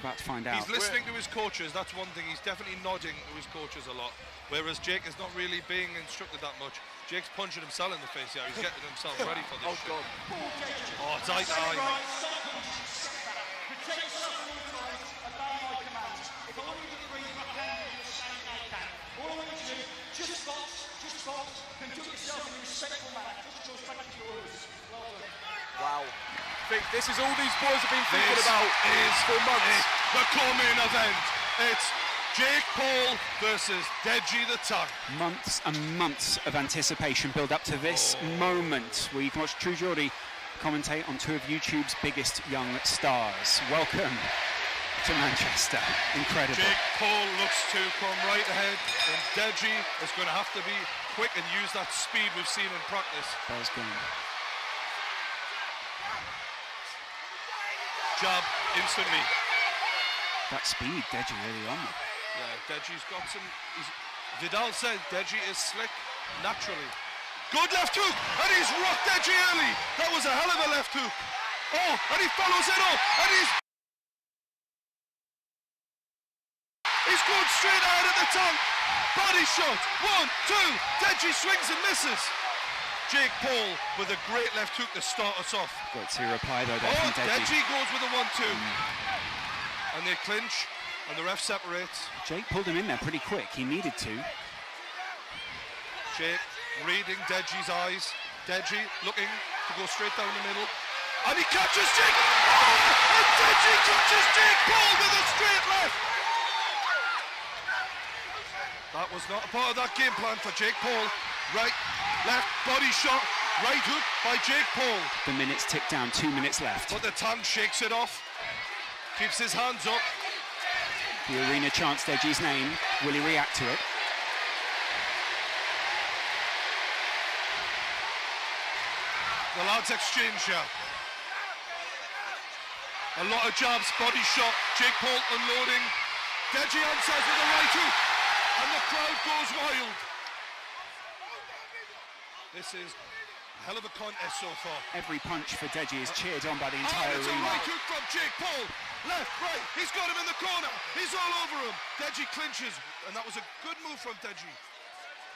about to find out. He's listening to his coaches, that's one thing. He's definitely nodding to his coaches a lot. Whereas Jake is not really being instructed that much. Jake's punching himself in the face here. He's getting himself ready for this shit. God. Oh, it's eye to eye, mate. Wow. I think this is all these boys have been thinking about for months. The co-main event. It's Jake Paul versus Deji the Tank. Months and months of anticipation build up to this moment where you can watch True Geordie commentate on two of YouTube's biggest young stars. Welcome to Manchester. Incredible. Jake Paul looks to come right ahead, and Deji is going to have to be quick and use that speed we've seen in practice. Bell's gone. Jab instantly. That speed, Deji really on. Yeah, Deji's got some. Vidal said Deji is slick naturally. Good left hook, and he's rocked Deji early. That was a hell of a left hook. Oh, and he follows it up, and he's going straight out of the tank. Body shot. 1, 2. Deji swings and misses. Jake Paul with a great left hook to start us off. Great to reply though there from Deji. Deji goes with a 1-2. And they clinch, and the ref separates. Jake pulled him in there pretty quick. He needed to. Jake reading Deji's eyes. Deji looking to go straight down the middle. And he catches Jake. Oh! And Deji catches Jake Paul with a straight left. That was not a part of that game plan for Jake Paul. Right, left, body shot, right hook by Jake Paul. The minutes tick down, 2 minutes left. But the Tank shakes it off, keeps his hands up. The arena chants Deji's name. Will he react to it? The lads exchange here. A lot of jabs, body shot, Jake Paul unloading. Deji answers with a right hook, and the crowd goes wild. This is a hell of a contest so far. Every punch for Deji is cheered on by the entire It's a arena. right hook from Jake Paul. Left, right, he's got him in the corner. He's all over him. Deji clinches, and that was a good move from Deji.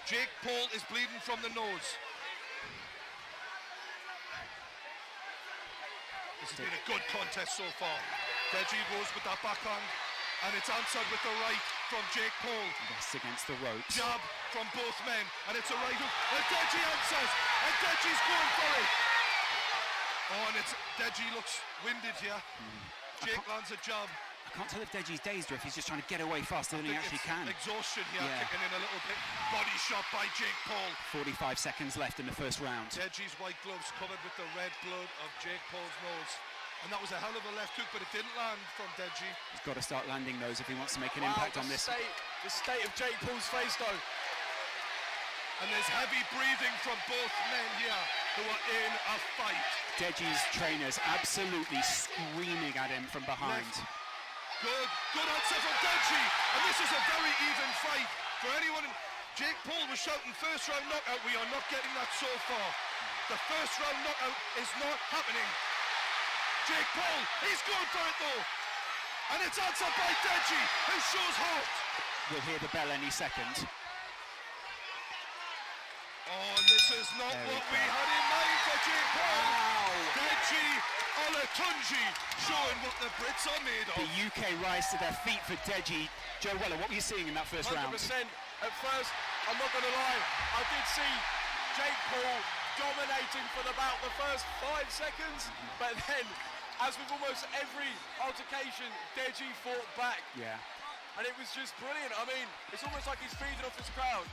Jake Paul is bleeding from the nose. This has been a good contest so far. Deji goes with that backhand, and it's answered with the right from Jake Paul. Rests against the ropes. Jab from both men, and it's a right hook, and Deji answers, and Deji's going for it. Oh, and Deji looks winded here. Jake lands a jab. I can't tell if Deji's dazed or if he's just trying to get away faster than he actually can. Exhaustion here, Yeah. kicking in a little bit. Body shot by Jake Paul. 45 seconds left in the first round. Deji's white gloves covered with the red blood of Jake Paul's nose. And that was a hell of a left hook, but it didn't land from Deji. He's got to start landing those if he wants to make an impact on this. The state of Jake Paul's face, though. And there's heavy breathing from both men here who are in a fight. Deji's trainers absolutely screaming at him from behind. Good answer from Deji. And this is a very even fight. For anyone, Jake Paul was shouting first round knockout. We are not getting that so far. The first round knockout is not happening. Jake Paul, he's going for it though. And it's answered by Deji, who shows heart. We'll hear the bell any second. Oh, and this is not what we had in mind for Jake Paul. Wow. Deji Olatunji showing what the Brits are made of. The UK rise to their feet for Deji. Joe Weller, what were you seeing in that first 100%. round? At first, I'm not going to lie, I did see Jake Paul dominating for about the first 5 seconds, but then, as with almost every altercation, Deji fought back. Yeah. And it was just brilliant. I mean, it's almost like he's feeding off this crowd.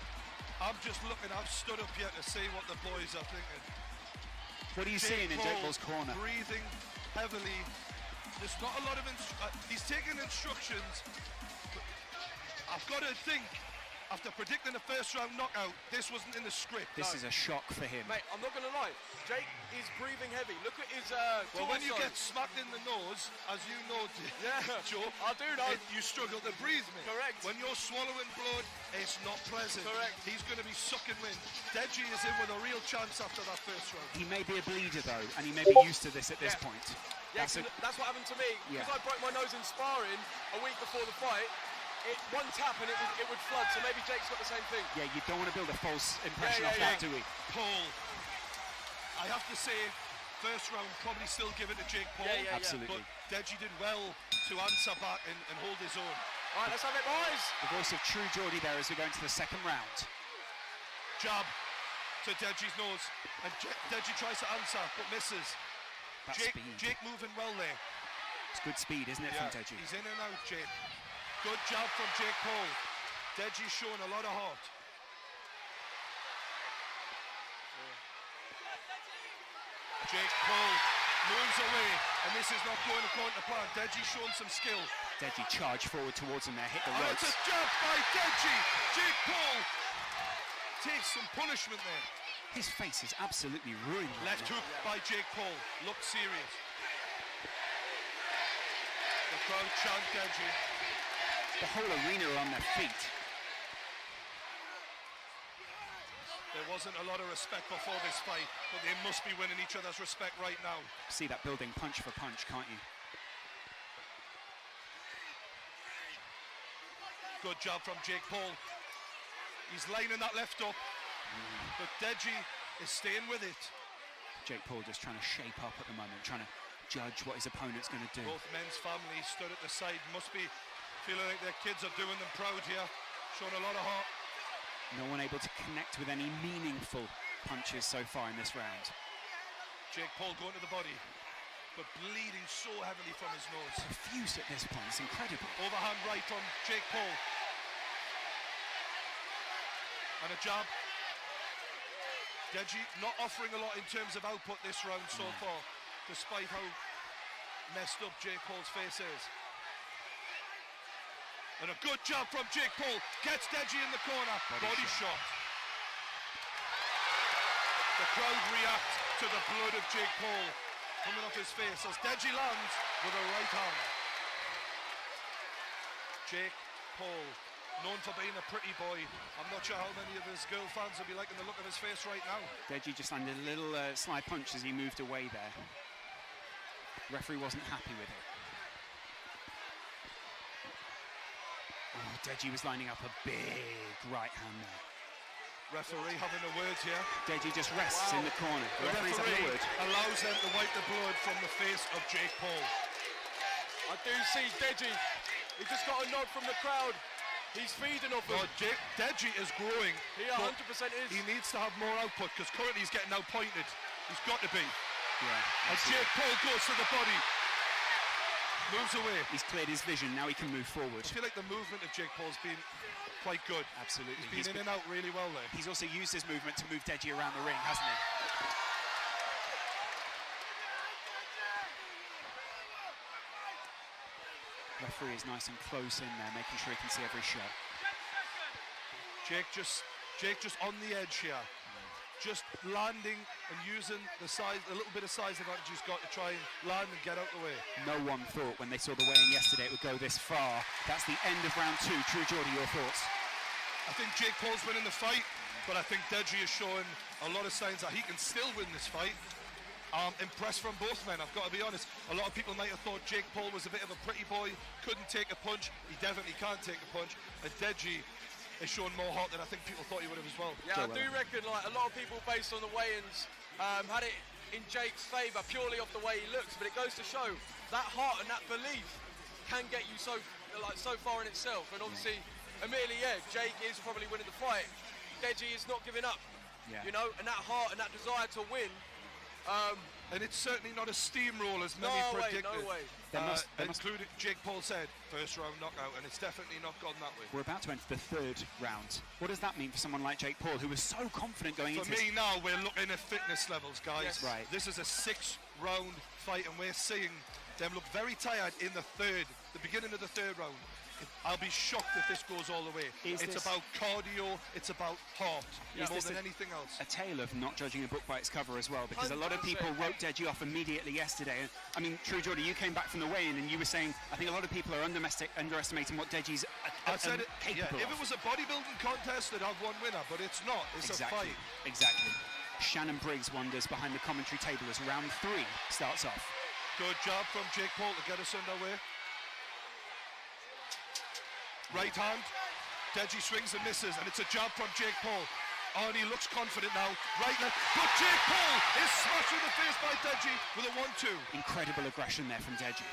I'm just looking, I've stood up here to see what the boys are thinking. What are you seeing in Jake Paul's corner? Breathing heavily. There's not a lot of he's taking instructions. But I've got to think, after predicting the first round knockout, this wasn't in the script. This is a shock for him. Mate, I'm not going to lie. Jake is breathing heavy. Look at his well, when you get smacked in the nose, as you know, yeah, Joe, I do know. You struggle to breathe, mate. Correct. When you're swallowing blood, it's not pleasant. Correct. He's going to be sucking wind. Deji is in with a real chance after that first round. He may be a bleeder though, and he may be used to this at this point. Yeah, that's what happened to me. Because I broke my nose in sparring a week before the fight. One tap and it would flood, so maybe Jake's got the same thing. Yeah, you don't want to build a false impression off that, do we? Paul, I have to say, first round probably still give it to Jake Paul. Absolutely. But Deji did well to answer back and hold his own. All right, let's have it, boys. The voice of True Geordie there as we go into the second round. Jab to Deji's nose, and Deji tries to answer but misses. Jake moving well there. It's good speed, isn't it, from Deji? He's in and out, Jake. Good job from Jake Paul. Deji's showing a lot of heart. Jake Paul moves away, and this is not going according to plan. Deji's showing some skill. Deji charged forward towards him there, hit the ropes. It's a jab by Deji. Jake Paul takes some punishment there. His face is absolutely ruined. Left hook by Jake Paul. Looked serious. The crowd chant Deji. The whole arena are on their feet. There wasn't a lot of respect before this fight, but they must be winning each other's respect right now. See that building punch for punch, can't you? Good job from Jake Paul. He's lining that left up, but Deji is staying with it. Jake Paul just trying to shape up at the moment, trying to judge what his opponent's going to do. Both men's families stood at the side, must be feeling like their kids are doing them proud here, showing a lot of heart. No one able to connect with any meaningful punches so far in this round. Jake Paul going to the body, but bleeding so heavily from his nose. Profuse at this point, it's incredible. Overhand right from Jake Paul. And a jab. Deji not offering a lot in terms of output this round so far, despite how messed up Jake Paul's face is. And a good job from Jake Paul. Gets Deji in the corner. Body shot. The crowd react to the blood of Jake Paul coming off his face as Deji lands with a right hand. Jake Paul, known for being a pretty boy. I'm not sure how many of his girl fans will be liking the look of his face right now. Deji just landed a little slide punch as he moved away there. Referee wasn't happy with it. Oh, Deji was lining up a big right hand there. Referee having a word here. Deji just rests in the corner. The referee allows them to wipe the blood from the face of Jake Paul. I do see Deji. He just got a nod from the crowd. He's feeding off him. Deji is growing. He 100% is. He needs to have more output because currently he's getting outpointed. He's got to be. Yeah. And Jake Paul goes to the body. Moves away. He's cleared his vision, now he can move forward. I feel like the movement of Jake Paul's been quite good. Absolutely. He's been in and out really well there. He's also used his movement to move Deji around the ring, hasn't he? Referee is nice and close in there, making sure he can see every shot. Jake just on the edge here. Just landing and using the size, a little bit of size advantage he's got to try and land and get out the way. No one thought when they saw the weigh-in yesterday it would go this far. That's the end of round two. True Geordie, your thoughts? I think Jake Paul's winning the fight, but I think Deji is showing a lot of signs that he can still win this fight. Impressed from both men, I've got to be honest. A lot of people might have thought Jake Paul was a bit of a pretty boy, couldn't take a punch. He definitely can't take a punch. And Deji is showing more heart than I think people thought he would have as well. Yeah, I do reckon like a lot of people based on the weigh-ins had it in Jake's favour purely off the way he looks, but it goes to show that heart and that belief can get you so far in itself. And obviously, admittedly, Jake is probably winning the fight. Deji is not giving up, you know, and that heart and that desire to win. And it's certainly not a steamroll as many predicted. No way. Including Jake Paul said, first round knockout, and it's definitely not gone that way. We're about to enter the third round. What does that mean for someone like Jake Paul, who was so confident going into this? For me now, we're looking at fitness levels, guys. Yes. Right. This is a 6-round fight, and we're seeing them look very tired in the beginning of the third round. I'll be shocked if this goes all the way. It's about cardio, it's about heart, more than anything else. A tale of not judging a book by its cover as well, because a lot of people wrote Deji off immediately yesterday. I mean, True Geordie, you came back from the weigh-in and you were saying, I think a lot of people are underestimating what Deji's capable of. If it was a bodybuilding contest, they'd have one winner, but it's not. It's a fight. Exactly. Shannon Briggs wanders behind the commentary table as round 3 starts off. Good job from Jake Paul to get us underway. Right hand, Deji swings and misses, and it's a jab from Jake Paul. Oh, and he looks confident now. Right left, but Jake Paul is smashed in the face by Deji with a 1-2. Incredible aggression there from Deji.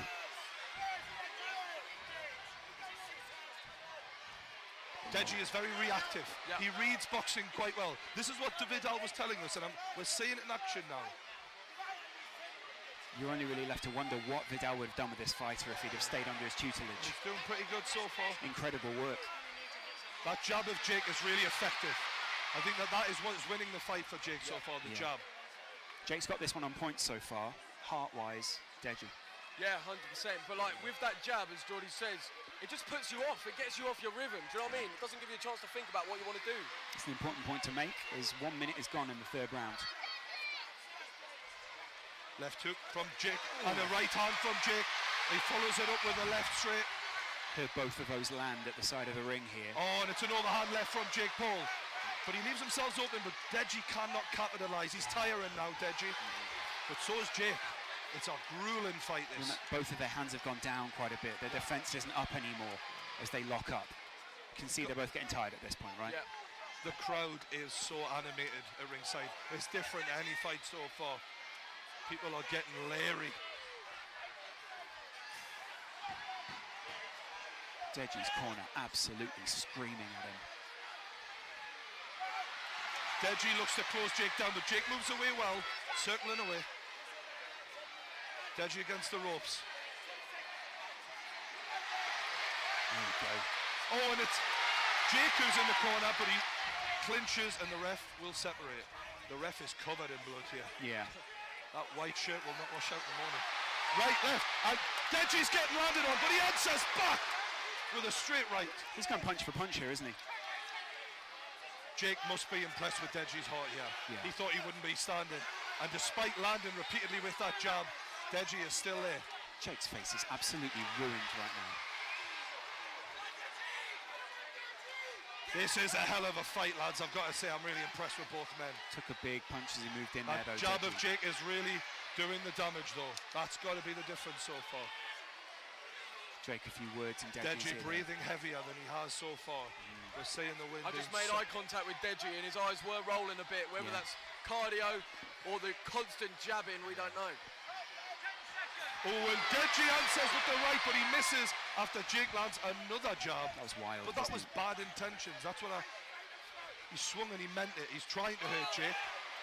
Deji is very reactive. He reads boxing quite well. This is what Vidal was telling us, and we're seeing it in action now. You're only really left to wonder what Vidal would have done with this fighter if he'd have stayed under his tutelage. He's doing pretty good so far. Incredible work. That jab of Jake is really effective. I think that is what's winning the fight for Jake so far, the jab. Jake's got this one on points so far. Heart-wise, Deji. Yeah, 100%. But like with that jab, as Jordy says, it just puts you off. It gets you off your rhythm. Do you know what I mean? It doesn't give you a chance to think about what you want to do. It's an important point to make, as 1 minute is gone in the third round. Left hook from Jake, and a right hand from Jake. He follows it up with a left straight. Heard both of those land at the side of the ring here. Oh, and it's an overhand left from Jake Paul. But he leaves himself open, but Deji cannot capitalise. He's tiring now, Deji. But so is Jake. It's a grueling fight, this. Both of their hands have gone down quite a bit. Their defence isn't up anymore as they lock up. You can see they're both getting tired at this point, right? Yeah. The crowd is so animated at ringside. It's different than any fight so far. People are getting leery. Deji's corner absolutely screaming at him. Deji looks to close Jake down, but Jake moves away well, circling away. Deji against the ropes. There we go. Oh, and it's Jake who's in the corner, but he clinches and the ref will separate. The ref is covered in blood here. Yeah. That white shirt will not wash out in the morning. Right, left, and Deji's getting landed on, but he answers back with a straight right. He's going punch for punch here, isn't he? Jake must be impressed with Deji's heart here. Yeah. He thought he wouldn't be standing. And despite landing repeatedly with that jab, Deji is still there. Jake's face is absolutely ruined right now. This is a hell of a fight, lads. I've got to say, I'm really impressed with both men. Took a big punch as he moved in there, though. That jab Deji. of Jake is really doing the damage, though. That's got to be the difference so far. Drake, a few words in Deji's Deji ear breathing heavier than he has so far. We're seeing the wind. I just made eye contact with Deji and his eyes were rolling a bit. Whether that's cardio or the constant jabbing, we don't know. Oh, and Deji answers with the right, but he misses after Jake lands another jab. That was wild. But that was bad intentions. That's what he swung and he meant it. He's trying to hurt Jake.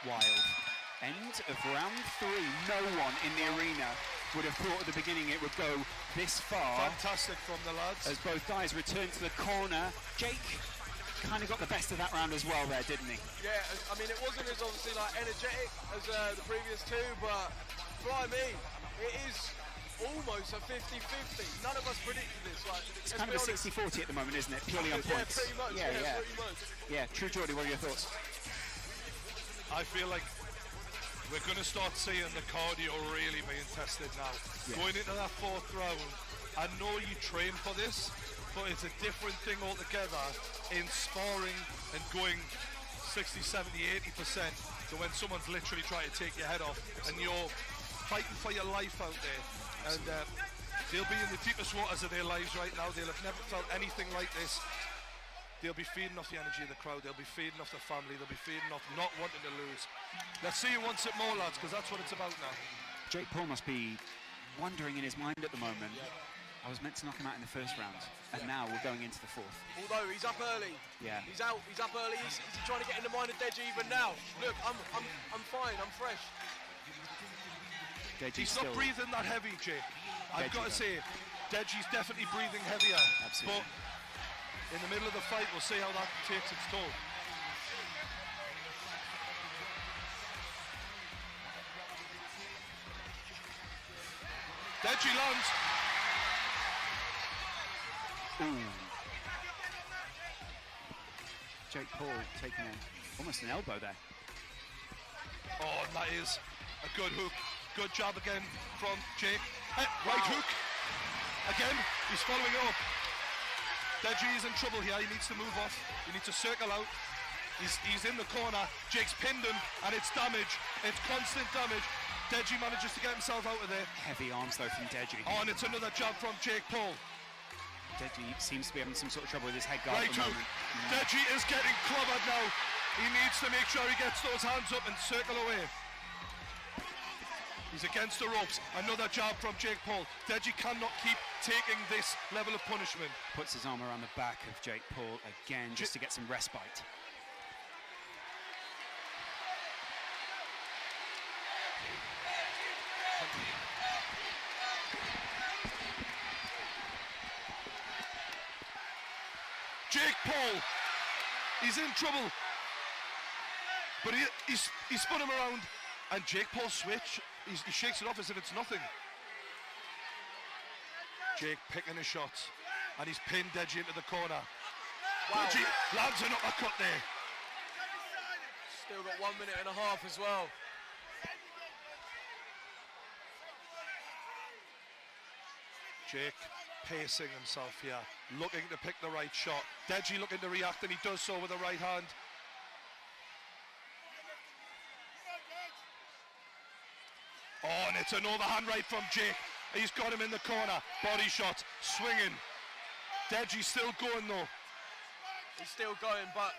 Wild. End of round 3. No one in the arena would have thought at the beginning it would go this far. Fantastic from the lads. As both guys return to the corner. Jake kind of got the best of that round as well there, didn't he? Yeah, I mean, it wasn't as obviously like energetic as the previous two, but by me, it is almost a 50-50. None of us predicted this. Like, It's kind of a 60-40 at the moment, isn't it? Purely on points. Yeah, pretty much. Yeah. Pretty much. Yeah, True Jordy, what are your thoughts? I feel like we're going to start seeing the cardio really being tested now. Yeah. Going into that fourth round, I know you train for this, but it's a different thing altogether in sparring and going 60, 70, 80% to when someone's literally trying to take your head off and you're fighting for your life out there. And they'll be in the deepest waters of their lives right now. They'll have never felt anything like this. They'll be feeding off the energy of the crowd. They'll be feeding off the family. They'll be feeding off not wanting to lose. Let's see who wants it more, lads, because that's what it's about now. Jake Paul must be wondering in his mind at the moment. I was meant to knock him out in the first round, and now we're going into the fourth. Although he's up early. Yeah. He's up early. He's trying to get in the mind of Deji even now. Look, I'm fine. I'm fresh. Deji's He's not still breathing that heavy, Jake. I've got to say, Deji's definitely breathing heavier. Absolutely. But in the middle of the fight, we'll see how that takes its toll. Deji lands. Ooh. Jake Paul taking almost an elbow there. Oh, and that is a good hook. Good job again from Jake. Right hook. Again, he's following up. Deji is in trouble here. He needs to move off. He needs to circle out. He's in the corner. Jake's pinned him, and it's damage. It's constant damage. Deji manages to get himself out of there. Heavy arms though from Deji. Oh, and it's another jab from Jake Paul. Deji seems to be having some sort of trouble with his head guard Right at the hook. moment. Deji is getting clobbered now. He needs to make sure he gets those hands up and circle away. He's against the ropes. Another jab from Jake Paul. Deji cannot keep taking this level of punishment. Puts his arm around the back of Jake Paul again just to get some respite. Jake Paul, he's in trouble, but he spun him around, and Jake Paul switch, he shakes it off as if it's nothing. Jake picking his shots, and he's pinned Deji into the corner. Wow. Deji lands an uppercut there. Still got 1 minute and a half as well. Jake pacing himself here, looking to pick the right shot. Deji looking to react, and he does so with the right hand. Oh, and it's an overhand right from Jake. He's got him in the corner. Body shot, swinging. Deji's still going though. He's still going, but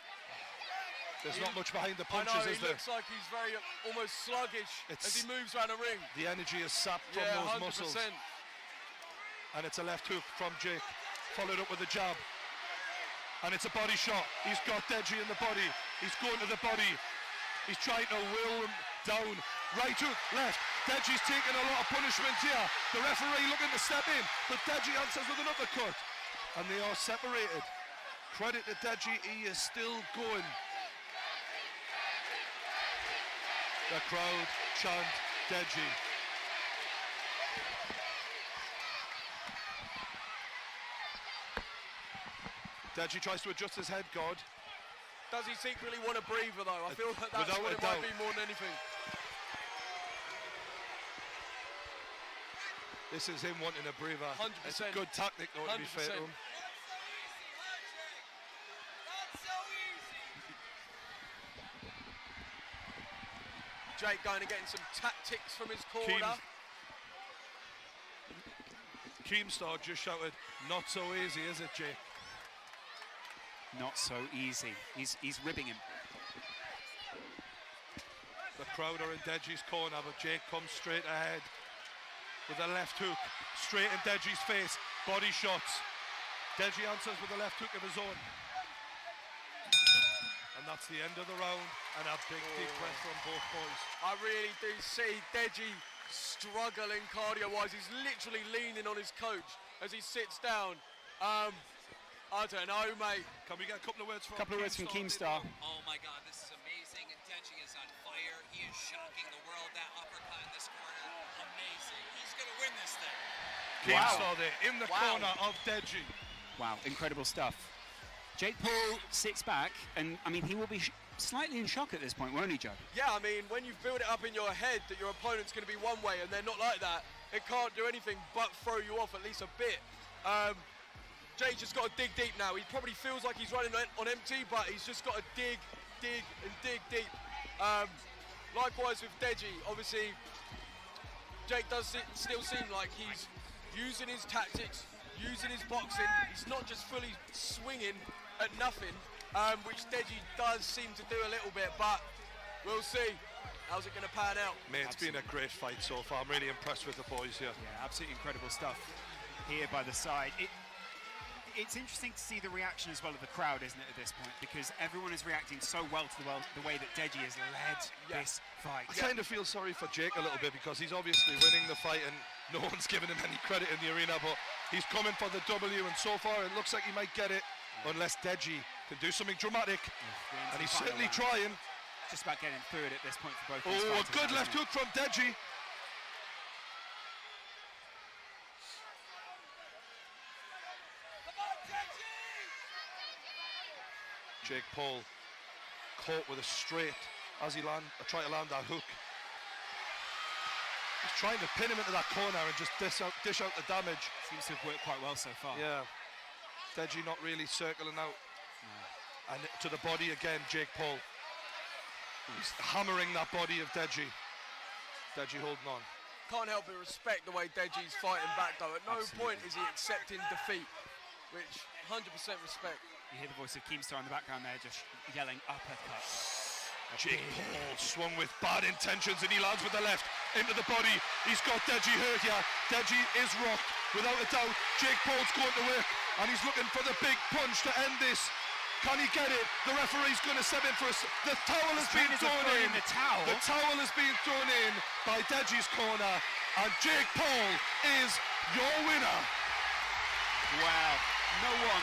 there's not much behind the punches, I know, is he there? looks like he's very almost sluggish as he moves around the ring. The energy is sapped from Yeah, those 100%. muscles. And it's a left hook from Jake, followed up with a jab. And it's a body shot. He's got Deji in the body. He's going to the body. He's trying to will him down. Right hook, left. Deji's taking a lot of punishment here. The referee looking to step in, but Deji answers with an uppercut. And they are separated. Credit to Deji, he is still going. The crowd chant Deji. Deji tries to adjust his head guard. Does he secretly want a breather though? I feel that that's Without what a it might doubt. be more than anything. This is him wanting a breather. 100%. It's a good tactic though, to be fair to him. Jake going and getting some tactics from his corner. Keemstar just shouted, "Not so easy, is it, Jake?" Not so easy. He's ribbing him. The crowd are in Deji's corner, but Jake comes straight ahead with a left hook, straight in Deji's face. Body shots. Deji answers with a left hook of his own. And that's the end of the round, and a big deep breath from both boys. I really do see Deji struggling cardio-wise. He's literally leaning on his coach as he sits down. I don't know, mate. Can we get a couple of words from Keemstar? Oh my God, this is amazing. Deji is on fire. He is shocking the world. That uppercut in this corner, amazing. He's gonna win this thing. Keemstar there in the corner of Deji. Wow, incredible stuff. Jake Paul sits back, and I mean, he will be slightly in shock at this point, won't he, Joe? Yeah, I mean, when you've built it up in your head that your opponent's going to be one way and they're not like that, it can't do anything but throw you off at least a bit. Jay's just got to dig deep now. He probably feels like he's running on empty, but he's just got to dig deep. Likewise with Deji, obviously, Jake does still seem like he's using his tactics, using his boxing. He's not just fully swinging at nothing, which Deji does seem to do a little bit, but we'll see. How's it going to pan out? Mate, it's been a great fight so far. I'm really impressed with the boys here. Yeah, absolutely incredible stuff here by the side. It's interesting to see the reaction as well of the crowd, isn't it, at this point? Because everyone is reacting so well to the way that Deji has led this fight. I kind of feel sorry for Jake a little bit because he's obviously winning the fight and no one's giving him any credit in the arena, but he's coming for the W, and so far it looks like he might get it unless Deji can do something dramatic, and he's certainly trying. Just about getting through it at this point for both these Oh, a fighters, good isn't left it? hook from Deji. Jake Paul caught with a straight as he try to land that hook. He's trying to pin him into that corner and just dish out the damage. Seems to have worked quite well so far. Yeah, Deji not really circling out. No. And to the body again, Jake Paul. He's hammering that body of Deji. Deji holding on. Can't help but respect the way Deji's fighting back though. At no point is he accepting defeat, which 100% respect. You hear the voice of Keemstar in the background there, just yelling uppercut. Jake Paul swung with bad intentions and he lands with the left into the body. He's got Deji hurt here. Deji is rocked, without a doubt. Jake Paul's going to work and he's looking for the big punch to end this. Can he get it? The referee's going to step in for us. The towel has been thrown in. The towel. The towel has been thrown in by Deji's corner, and Jake Paul is your winner. Wow. No one